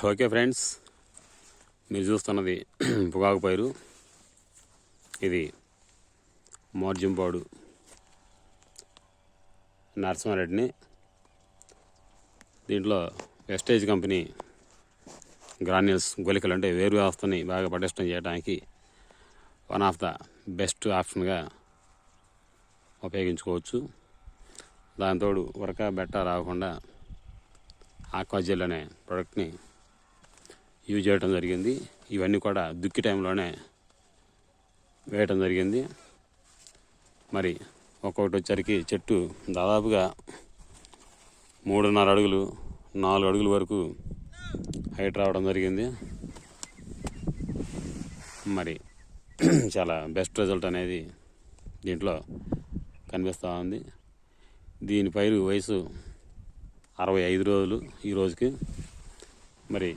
Okay friends, మీరు చూస్తున్నది పొగాకు పైరు. ఇది మోర్జింపాడు నరసింహారెడ్డిని. దీంట్లో వెస్టేజ్ కంపెనీ గ్రాన్యూల్స్ గొలికలు అంటే వేరు వ్యవస్థని బాగా పటిష్టం చేయడానికి వన్ ఆఫ్ ద బెస్ట్ ఆప్షన్గా ఉపయోగించుకోవచ్చు. దాంతోడు ఉరక బెట్ట రాకుండా ఆక్వాజెల్ అనే ప్రోడక్ట్ని యూజ్ చేయడం జరిగింది. ఇవన్నీ కూడా దుక్కి టైంలోనే వేయటం జరిగింది. మరి ఒక్కొక్కటి వచ్చరికి చెట్టు దాదాపుగా 3.5 అడుగులు 4 అడుగుల వరకు హైట్ రావడం జరిగింది. మరి చాలా బెస్ట్ రిజల్ట్ అనేది దీంట్లో కనిపిస్తూ ఉంది. దీని పైరు వయసు 65 రోజులు ఈ రోజుకి. మరి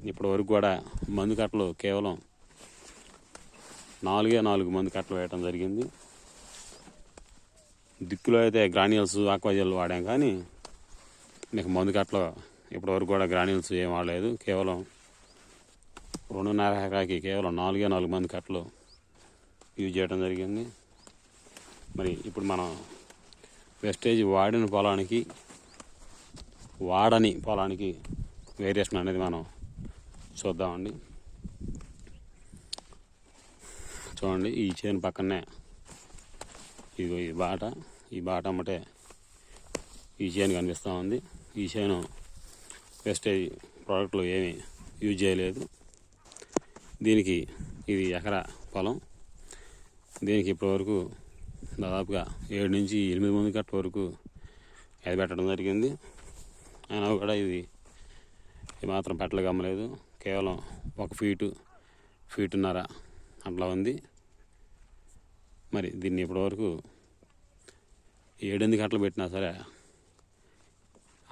ఇప్పటి వరకు కూడా మందు కట్టలు కేవలం 4 మందు కట్టలు వేయటం జరిగింది. దిక్కులో అయితే గ్రాన్యూల్స్ ఆక్వాజెల్ వాడాం, కానీ మీకు మందు కట్టలు ఇప్పటి వరకు కూడా గ్రాన్యూల్స్ ఏం వాడలేదు. కేవలం 2.5 ఎకరాకి కేవలం 4 మందు కట్టలు యూజ్ చేయడం జరిగింది. మరి ఇప్పుడు మనం వెస్టేజ్ వాడని పొలానికి వేరియేషన్ అనేది మనం చూద్దామండి. చూడండి, ఈ చేను పక్కనే ఇదిగో ఈ బాట అమ్మటే ఈ చేను కనిపిస్తూ ఉంది. ఈ చేను వెస్టేజ్ ప్రోడక్ట్లు ఏమీ యూజ్ చేయలేదు. దీనికి ఇది ఎకరా పొలం. దీనికి ఇప్పటివరకు దాదాపుగా 7 నుంచి 8 మంది కట్ల వరకు అది పెట్టడం జరిగింది. అయినా కూడా ఇది మాత్రం పెట్టలు గమ్మలేదు. కేవలం 1 ఫీటున్నర అట్లా ఉంది. మరి దీన్ని ఇప్పటివరకు 7 కట్టలు పెట్టినా సరే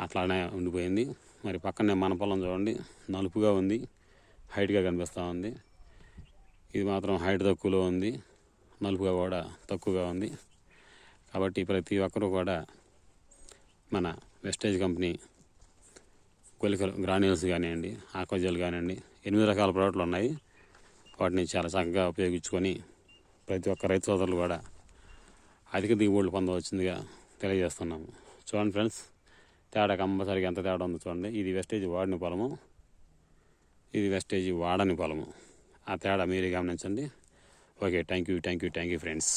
అట్లానే ఉండిపోయింది. మరి పక్కనే మన పొలం చూడండి, నలుపుగా ఉంది, హైట్గా కనిపిస్తూ ఉంది. ఇది మాత్రం హైట్ తక్కువలో ఉంది, నలుపుగా కూడా తక్కువగా ఉంది. కాబట్టి ప్రతి ఒక్కరూ కూడా మన వెస్టేజ్ కంపెనీ గొలికలు గ్రాన్యూల్స్ కానివ్వండి, ఆక్వాజెల్ కానివ్వండి, 8 రకాల ప్రోడక్ట్లు ఉన్నాయి. వాటిని చాలా చక్కగా ఉపయోగించుకొని ప్రతి ఒక్క రైతు సోదరులు కూడా అధిక దిగుబడులు పొందవచ్చిందిగా తెలియజేస్తున్నాము. చూడండి ఫ్రెండ్స్, తేడా కంపల్సరిగా ఎంత తేడా ఉందో చూడండి. ఇది వెస్టేజ్ వాడిన పొలము, ఇది వెస్టేజ్ వాడని పొలము. ఆ తేడా మీరే గమనించండి. Okay, thank you friends.